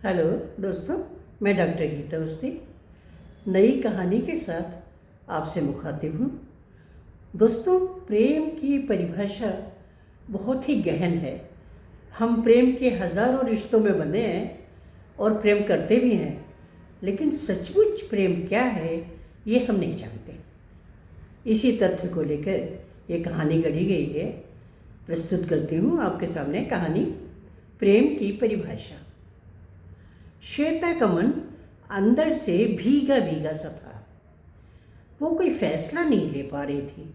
Hello दोस्तों, मैं doctor Gita Awasthi नई कहानी के साथ आपसे मुखातिब हूँ। दोस्तों, प्रेम की परिभाषा बहुत ही गहन है। हम प्रेम के हज़ारों रिश्तों में बंधे हैं और प्रेम करते भी हैं, लेकिन सचमुच प्रेम क्या है ये हम नहीं जानते। इसी तथ्य को लेकर ये कहानी गढ़ी गई है। प्रस्तुत करती हूँ आपके सामने कहानी प्रेम की परिभाषा। श्वेता का मन अंदर से भीगा भीगा सा था। वो कोई फैसला नहीं ले पा रही थी।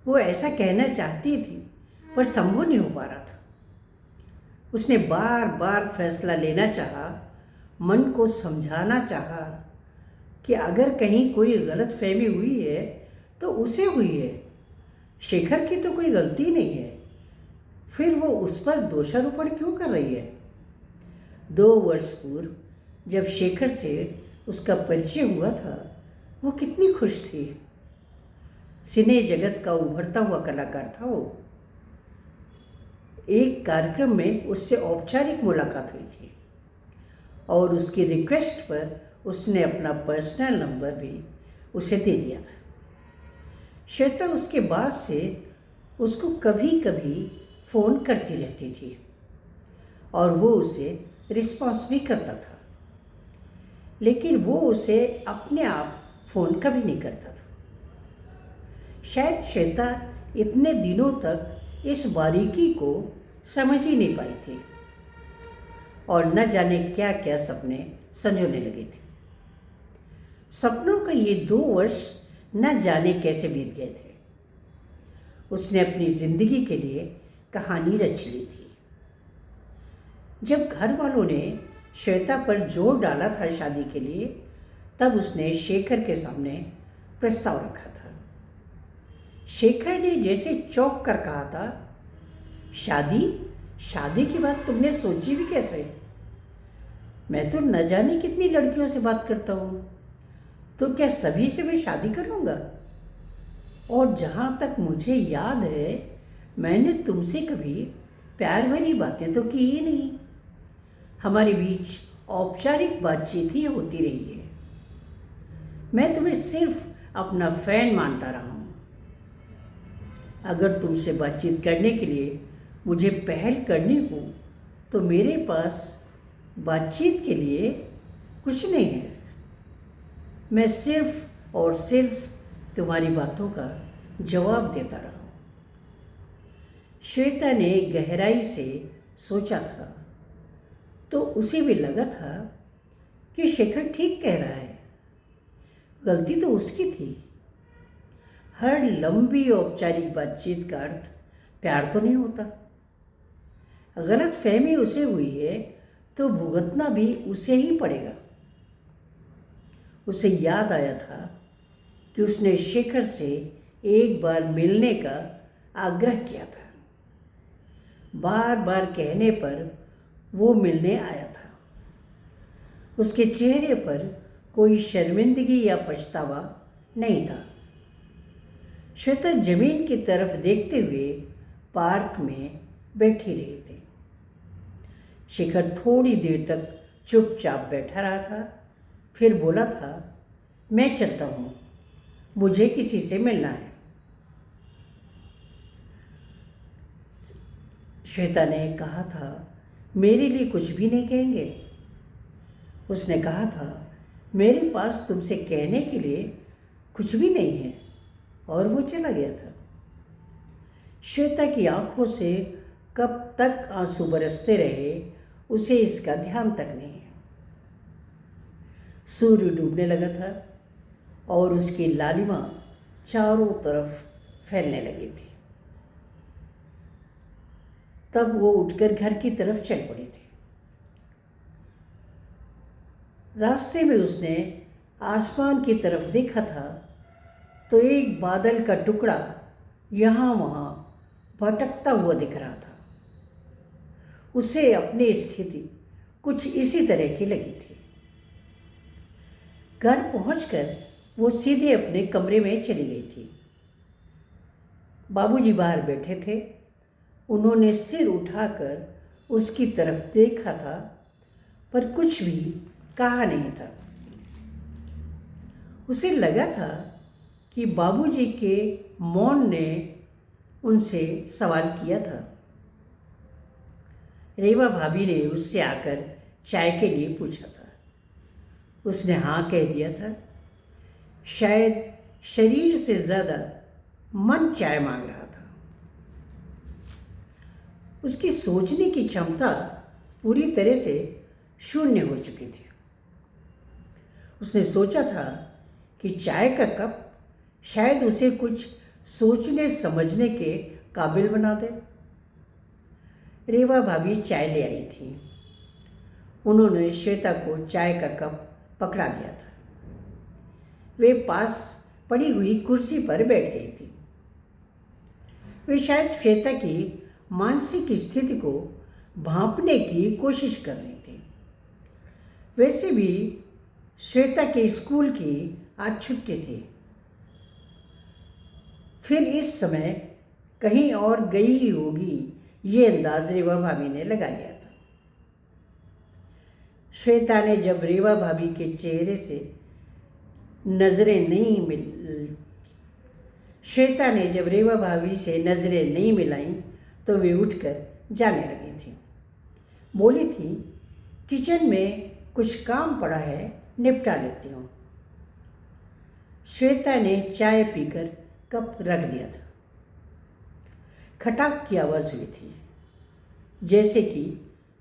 वो ऐसा कहना चाहती थी पर संभव नहीं हो पा रहा था। उसने बार बार फैसला लेना चाहा, मन को समझाना चाहा कि अगर कहीं कोई गलत फहमी हुई है तो उसे हुई है, शेखर की तो कोई गलती नहीं है। फिर वो उस पर दोषारोपण क्यों कर रही है? 2 वर्ष पूर्व जब शेखर से उसका परिचय हुआ था, वो कितनी खुश थी। सिने जगत का उभरता हुआ कलाकार था वो। एक कार्यक्रम में उससे औपचारिक मुलाकात हुई थी और उसकी रिक्वेस्ट पर उसने अपना पर्सनल नंबर भी उसे दे दिया था। श्वेता उसके बाद से उसको कभी कभी फ़ोन करती रहती थी और वो उसे रिस्पॉन्स भी करता था, लेकिन वो उसे अपने आप फ़ोन कभी नहीं करता था। शायद श्वेता इतने दिनों तक इस बारीकी को समझ ही नहीं पाई थी और न जाने क्या क्या सपने संजोने लगे थे। सपनों का ये 2 वर्ष न जाने कैसे बीत गए थे। उसने अपनी ज़िंदगी के लिए कहानी रच ली थी। जब घर वालों ने श्वेता पर जोर डाला था शादी के लिए, तब उसने शेखर के सामने प्रस्ताव रखा था। शेखर ने जैसे चौंक कर कहा था, शादी शादी की बात तुमने सोची भी कैसे? मैं तो न जाने कितनी लड़कियों से बात करता हूँ, तो क्या सभी से मैं शादी कर लूँगा? और जहाँ तक मुझे याद है, मैंने तुमसे कभी प्यार भरी बातें तो की ही नहीं। हमारे बीच औपचारिक बातचीत ही होती रही है। मैं तुम्हें सिर्फ अपना फैन मानता रहा हूँ। अगर तुमसे बातचीत करने के लिए मुझे पहल करनी हो तो मेरे पास बातचीत के लिए कुछ नहीं है। मैं सिर्फ और सिर्फ तुम्हारी बातों का जवाब देता रहा हूँ। श्वेता ने गहराई से सोचा था तो उसे भी लगा था कि शेखर ठीक कह रहा है। गलती तो उसकी थी। हर लंबी औपचारिक बातचीत का अर्थ प्यार तो नहीं होता। गलत फहमी उसे हुई है तो भुगतना भी उसे ही पड़ेगा। उसे याद आया था कि उसने शेखर से एक बार मिलने का आग्रह किया था। बार बार कहने पर वो मिलने आया था। उसके चेहरे पर कोई शर्मिंदगी या पछतावा नहीं था। श्वेता जमीन की तरफ देखते हुए पार्क में बैठी रही थी। शेखर थोड़ी देर तक चुपचाप बैठा रहा था, फिर बोला था, मैं चलता हूँ, मुझे किसी से मिलना है। श्वेता ने कहा था, मेरे लिए कुछ भी नहीं कहेंगे? उसने कहा था, मेरे पास तुमसे कहने के लिए कुछ भी नहीं है, और वो चला गया था। श्वेता की आंखों से कब तक आंसू बरसते रहे उसे इसका ध्यान तक नहीं है। सूर्य डूबने लगा था और उसकी लालिमा चारों तरफ फैलने लगी थी। तब वो उठकर घर की तरफ चल पड़ी थी। रास्ते में उसने आसमान की तरफ देखा था तो एक बादल का टुकड़ा यहाँ वहाँ भटकता हुआ दिख रहा था। उसे अपनी स्थिति कुछ इसी तरह की लगी थी। घर पहुंचकर वो सीधे अपने कमरे में चली गई थी। बाबूजी बाहर बैठे थे। उन्होंने सिर उठाकर उसकी तरफ देखा था पर कुछ भी कहा नहीं था। उसे लगा था कि बाबूजी के मौन ने उनसे सवाल किया था। रेवा भाभी ने उससे आकर चाय के लिए पूछा था। उसने हाँ कह दिया था। शायद शरीर से ज़्यादा मन चाय मांग रहा था। उसकी सोचने की क्षमता पूरी तरह से शून्य हो चुकी थी। उसने सोचा था कि चाय का कप शायद उसे कुछ सोचने समझने के काबिल बना दे। रेवा भाभी चाय ले आई थी। उन्होंने श्वेता को चाय का कप पकड़ा दिया था। वे पास पड़ी हुई कुर्सी पर बैठ गई थी। वे शायद श्वेता की मानसिक स्थिति को भांपने की कोशिश कर रही थी। वैसे भी श्वेता के स्कूल की आज छुट्टी थी। फिर इस समय कहीं और गई ही होगी, ये अंदाज रेवा भाभी ने लगा लिया था। श्वेता ने जब रेवा भाभी के चेहरे से रेवा भाभी से नज़रें नहीं मिलाईं तो वे उठकर जाने लगी थी। बोली थी, किचन में कुछ काम पड़ा है, निपटा लेती हूँ। श्वेता ने चाय पीकर कप रख दिया था। खटाक की आवाज़ हुई थी, जैसे कि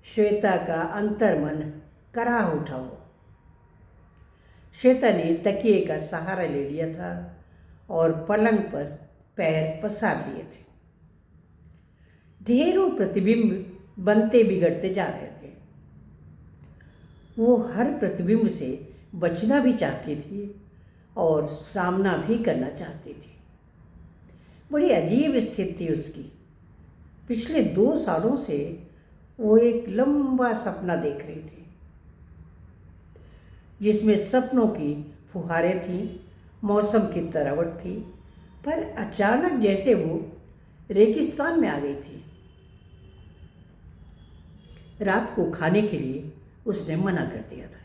श्वेता का अंतर्मन कराह उठा हो। श्वेता ने तकिए का सहारा ले लिया था और पलंग पर पैर पसार लिए थे। ढेरों प्रतिबिंब बनते बिगड़ते जा रहे थे। वो हर प्रतिबिंब से बचना भी चाहती थी और सामना भी करना चाहती थी। बड़ी अजीब स्थिति थी उसकी। पिछले 2 सालों से वो एक लंबा सपना देख रही थी, जिसमें सपनों की फुहारें थीं, मौसम की तरावट थी, पर अचानक जैसे वो रेगिस्तान में आ गई थी। रात को खाने के लिए उसने मना कर दिया था।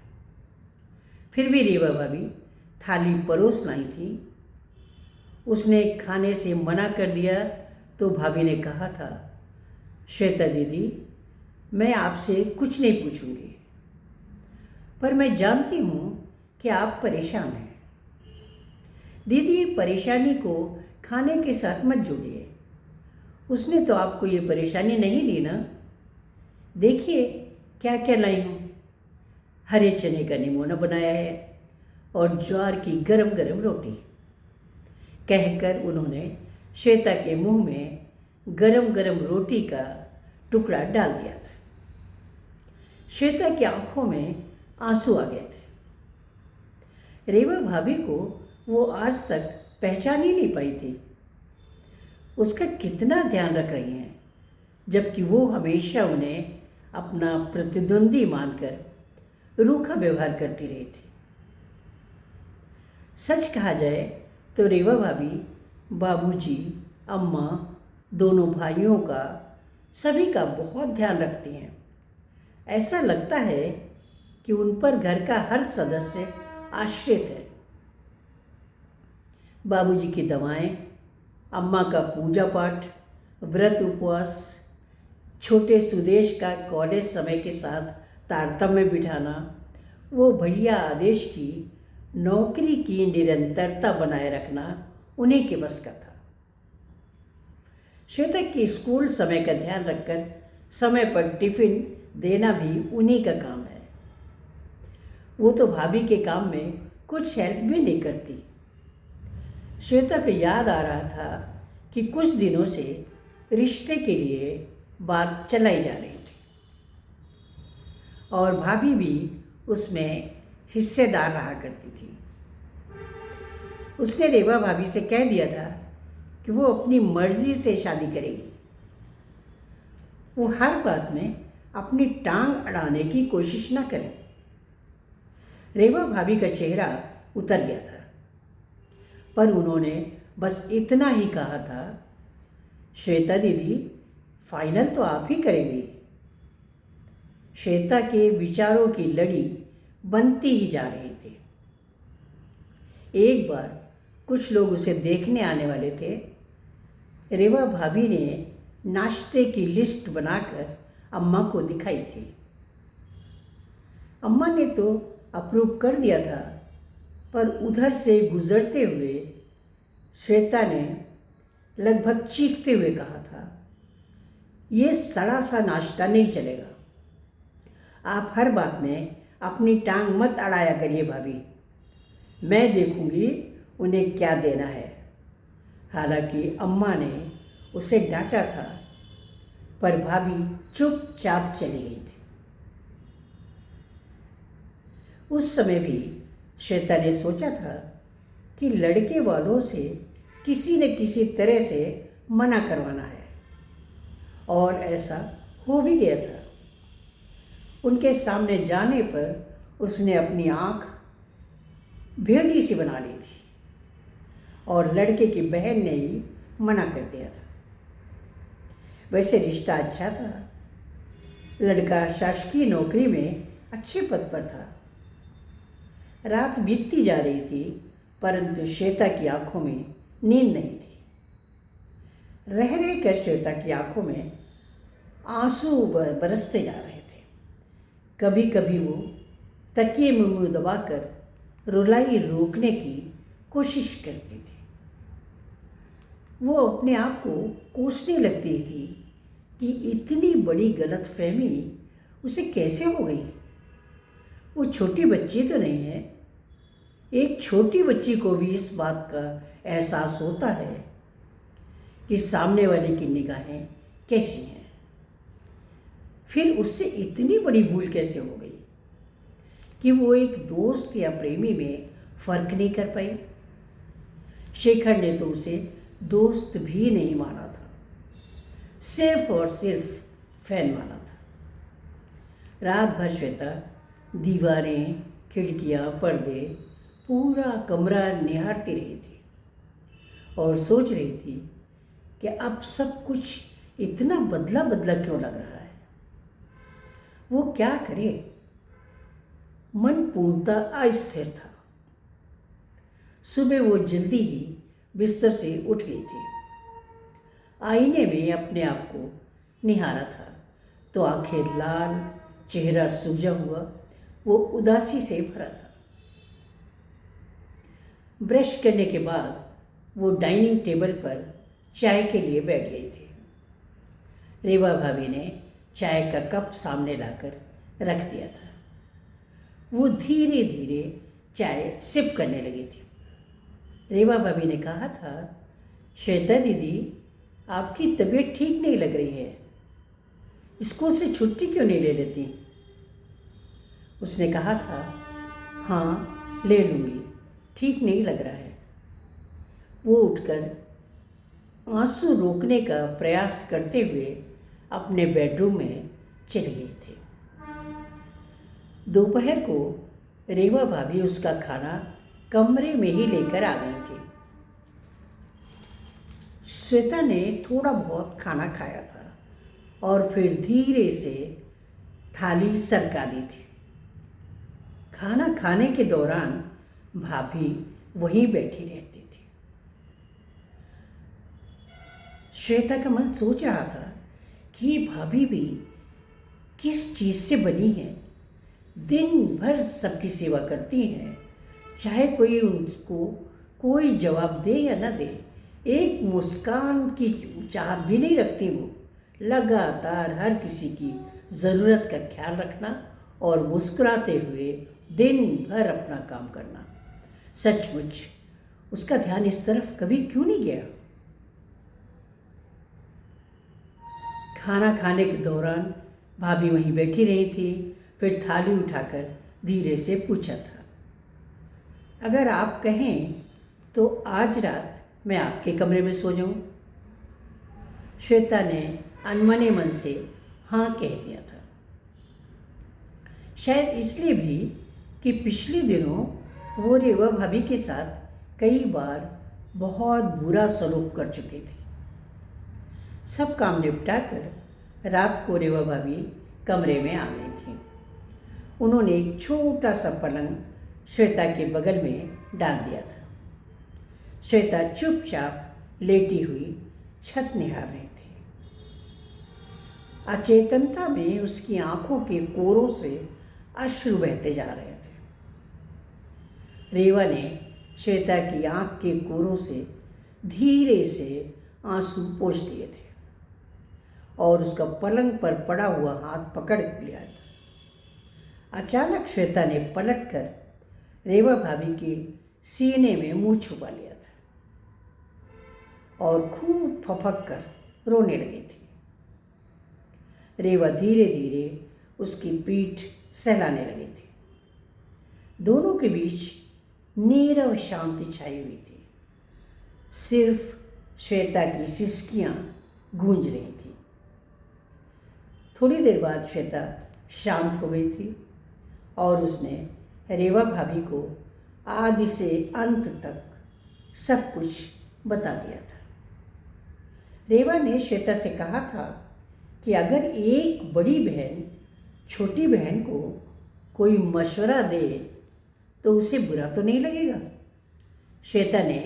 फिर भी रेवा भाभी थाली परोस लाई थी। उसने खाने से मना कर दिया तो भाभी ने कहा था, श्वेता दीदी, मैं आपसे कुछ नहीं पूछूंगी, पर मैं जानती हूँ कि आप परेशान हैं। दीदी, परेशानी को खाने के साथ मत जोड़िए। उसने तो आपको ये परेशानी नहीं दी ना। देखिए क्या क्या लाई हूँ। हरे चने का निमोना बनाया है और ज्वार की गरम गरम रोटी। कहकर उन्होंने श्वेता के मुंह में गरम गरम रोटी का टुकड़ा डाल दिया था। श्वेता की आंखों में आंसू आ गए थे। रेवा भाभी को वो आज तक पहचान ही नहीं पाई थी। उसका कितना ध्यान रख रही हैं, जबकि वो हमेशा उन्हें अपना प्रतिद्वंदी मानकर रूखा व्यवहार करती रही थी। सच कहा जाए तो रेवा भाभी बाबूजी, अम्मा, दोनों भाइयों का, सभी का बहुत ध्यान रखती हैं। ऐसा लगता है कि उन पर घर का हर सदस्य आश्रित है। बाबूजी की दवाएं, अम्मा का पूजा पाठ, व्रत उपवास, छोटे सुदेश का कॉलेज समय के साथ तारतम्य बिठाना, वो भैया आदेश की नौकरी की निरंतरता बनाए रखना उन्हीं के बस का था। श्वेता के स्कूल समय का ध्यान रखकर समय पर टिफिन देना भी उन्हीं का काम है। वो तो भाभी के काम में कुछ हेल्प भी नहीं करती। श्वेता को याद आ रहा था कि कुछ दिनों से रिश्ते के लिए बात चलाई जा रही थी और भाभी भी उसमें हिस्सेदार रहा करती थी। उसने रेवा भाभी से कह दिया था कि वो अपनी मर्जी से शादी करेगी। वो हर बात में अपनी टांग अड़ाने की कोशिश न करे। रेवा भाभी का चेहरा उतर गया था, पर उन्होंने बस इतना ही कहा था, श्वेता दीदी, फाइनल तो आप ही करेंगी। श्वेता के विचारों की लड़ी बनती ही जा रही थी। एक बार कुछ लोग उसे देखने आने वाले थे। रेवा भाभी ने नाश्ते की लिस्ट बनाकर अम्मा को दिखाई थी। अम्मा ने तो अप्रूव कर दिया था, पर उधर से गुजरते हुए श्वेता ने लगभग चीखते हुए कहा था, ये सड़ा सा नाश्ता नहीं चलेगा। आप हर बात में अपनी टांग मत अड़ाया करिए भाभी, मैं देखूंगी उन्हें क्या देना है। हालांकि अम्मा ने उसे डांटा था, पर भाभी चुपचाप चली गई थी। उस समय भी श्वेता ने सोचा था कि लड़के वालों से किसी न किसी तरह से मना करवाना है, और ऐसा हो भी गया था। उनके सामने जाने पर उसने अपनी आँख भेदी सी बना ली थी, और लड़के की बहन ने ही मना कर दिया था। वैसे रिश्ता अच्छा था, लड़का शासकीय नौकरी में अच्छे पद पर था। रात बीतती जा रही थी, परंतु श्वेता की आंखों में नींद नहीं थी। रह रह कर श्वेता की आंखों में आंसू बरसते जा रहे थे। कभी कभी वो तकिए में मुंह दबाकर रुलाई रोकने की कोशिश करती थी। वो अपने आप को कोसने लगती थी कि इतनी बड़ी गलतफहमी उसे कैसे हो गई। वो छोटी बच्ची तो नहीं है। एक छोटी बच्ची को भी इस बात का एहसास होता है कि सामने वाले की निगाहें कैसी हैं। फिर उससे इतनी बड़ी भूल कैसे हो गई कि वो एक दोस्त या प्रेमी में फर्क नहीं कर पाई। शेखर ने तो उसे दोस्त भी नहीं माना था, सिर्फ और सिर्फ फैन माना था। रात भर श्वेता दीवारें, खिड़कियाँ, पर्दे, पूरा कमरा निहारती रही थी और सोच रही थी कि अब सब कुछ इतना बदला बदला क्यों लग रहा है। वो क्या करे। मन पूर्णतः अस्थिर था। सुबह वो जल्दी ही बिस्तर से उठ गई थी। आईने में अपने आप को निहारा था तो आंखें लाल, चेहरा सूजा हुआ, वो उदासी से भरा था। ब्रश करने के बाद वो डाइनिंग टेबल पर चाय के लिए बैठ गई थी। रेवा भाभी ने चाय का कप सामने लाकर रख दिया था। वो धीरे धीरे चाय सिप करने लगी थी। रेवा भाभी ने कहा था, श्वेता दीदी, आपकी तबीयत ठीक नहीं लग रही है, स्कूल से छुट्टी क्यों नहीं ले लेती। उसने कहा था, हाँ ले लूँगी, ठीक नहीं लग रहा है। वो उठकर आंसू रोकने का प्रयास करते हुए अपने बेडरूम में चली गई थी। दोपहर को रेवा भाभी उसका खाना कमरे में ही लेकर आ गई थी। श्वेता ने थोड़ा बहुत खाना खाया था और फिर धीरे से थाली सरका दी थी। खाना खाने के दौरान भाभी वहीं बैठी रहती थी। श्वेता का मन सोच रहा था कि भाभी भी किस चीज़ से बनी है। दिन भर सबकी सेवा करती हैं, चाहे कोई उनको कोई जवाब दे या न दे, एक मुस्कान की चाहत भी नहीं रखती। वो लगातार हर किसी की ज़रूरत का ख्याल रखना और मुस्कुराते हुए दिन भर अपना काम करना। सचमुच उसका ध्यान इस तरफ कभी क्यों नहीं गया। खाना खाने के दौरान भाभी वहीं बैठी रही थी। फिर थाली उठाकर धीरे से पूछा था, अगर आप कहें तो आज रात मैं आपके कमरे में सो जाऊं। श्वेता ने अनमने मन से हाँ कह दिया था। शायद इसलिए भी कि पिछले दिनों वो रेवा भाभी के साथ कई बार बहुत बुरा सलूक कर चुकी थी। सब काम निपटाकर रात को रेवा भाभी कमरे में आ गई थी। उन्होंने एक छोटा सा पलंग श्वेता के बगल में डाल दिया था। श्वेता चुपचाप लेटी हुई छत निहार रही थी। अचेतनता में उसकी आंखों के कोरों से अश्रु बहते जा रहे थे। रेवा ने श्वेता की आंख के कोरों से धीरे से आंसू पोंछ दिए थे और उसका पलंग पर पड़ा हुआ हाथ पकड़ लिया था। अचानक श्वेता ने पलटकर रेवा भाभी के सीने में मुंह छुपा लिया था और खूब फपक कर रोने लगी थी। रेवा धीरे धीरे उसकी पीठ सहलाने लगी थी। दोनों के बीच नीरव शांति छाई हुई थी। सिर्फ श्वेता की सिसकियां गूंज रही थी। थोड़ी देर बाद श्वेता शांत हो गई थी और उसने रेवा भाभी को आदि से अंत तक सब कुछ बता दिया था। रेवा ने श्वेता से कहा था कि अगर एक बड़ी बहन छोटी बहन को कोई मशवरा दे तो उसे बुरा तो नहीं लगेगा। श्वेता ने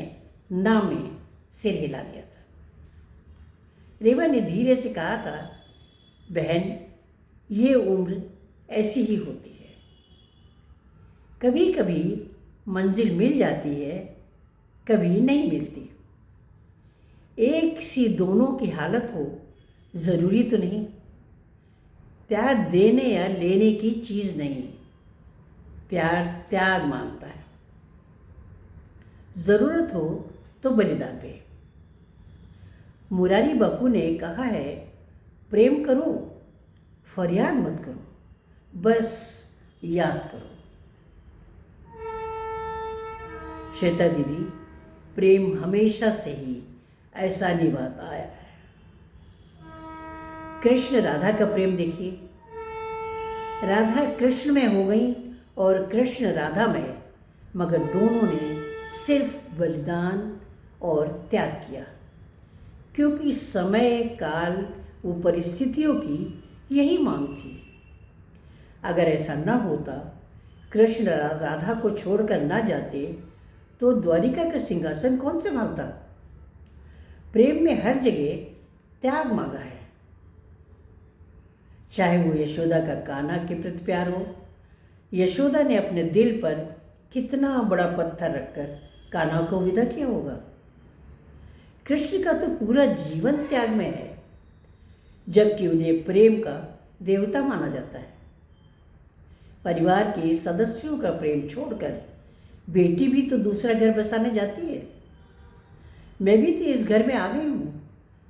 ना में सिर हिला दिया था। रेवा ने धीरे से कहा था, बहन, ये उम्र ऐसी ही होती है। कभी कभी मंजिल मिल जाती है, कभी नहीं मिलती। एक सी दोनों की हालत हो ज़रूरी तो नहीं। प्यार देने या लेने की चीज़ नहीं। प्यार त्याग मांगता है। ज़रूरत हो तो बलिदान पे। मुरारी बापू ने कहा है, प्रेम करो, फरियाद मत करो, बस याद करो। श्वेता दीदी, प्रेम हमेशा से ही ऐसा निभाता आया है। कृष्ण राधा का प्रेम देखिए। राधा कृष्ण में हो गई और कृष्ण राधा में, मगर दोनों ने सिर्फ बलिदान और त्याग किया, क्योंकि समय काल वो परिस्थितियों की यही मांग थी। अगर ऐसा न होता, कृष्ण राधा को छोड़कर ना जाते, तो द्वारिका का सिंहासन कौन संभालता। प्रेम में हर जगह त्याग मांगा है, चाहे वो यशोदा का कान्हा के प्रति प्यार हो। यशोदा ने अपने दिल पर कितना बड़ा पत्थर रखकर कान्हा को विदा किया होगा। कृष्ण का तो पूरा जीवन त्याग में है, जबकि उन्हें प्रेम का देवता माना जाता है। परिवार के सदस्यों का प्रेम छोड़कर बेटी भी तो दूसरा घर बसाने जाती है। मैं भी तो इस घर में आ गई हूँ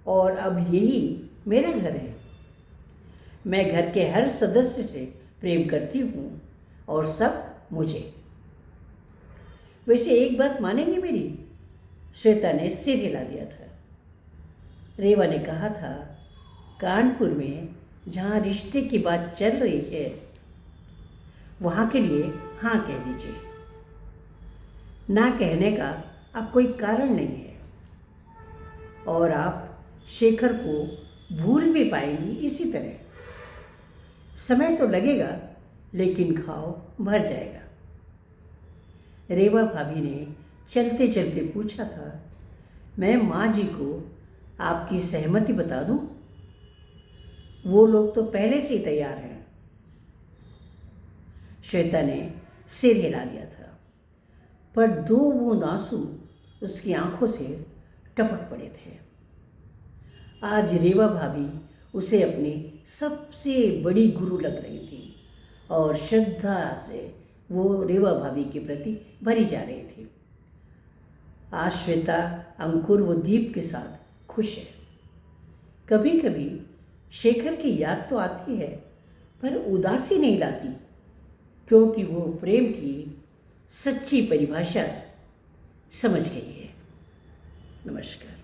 और अब यही मेरा घर है। मैं घर के हर सदस्य से प्रेम करती हूँ और सब मुझे। वैसे एक बात मानेंगे मेरी? श्वेता ने सिर हिला दिया था। रेवा ने कहा था, कानपुर में जहाँ रिश्ते की बात चल रही है, वहाँ के लिए हाँ कह दीजिए। ना कहने का अब कोई कारण नहीं है और आप शेखर को भूल भी पाएंगी इसी तरह। समय तो लगेगा, लेकिन घाव भर जाएगा। रेवा भाभी ने चलते चलते पूछा था, मैं माँ जी को आपकी सहमति बता दूँ? वो लोग तो पहले से ही तैयार हैं। श्वेता ने सिर हिला दिया था, पर 2 बूंद आंसू उसकी आंखों से टपक पड़े थे। आज रेवा भाभी उसे अपनी सबसे बड़ी गुरु लग रही थी और श्रद्धा से वो रेवा भाभी के प्रति भरी जा रही थी। आज श्वेता अंकुर व दीप के साथ खुश है। कभी कभी शेखर की याद तो आती है, पर उदासी नहीं लाती, क्योंकि वो प्रेम की सच्ची परिभाषा समझ गई है। नमस्कार।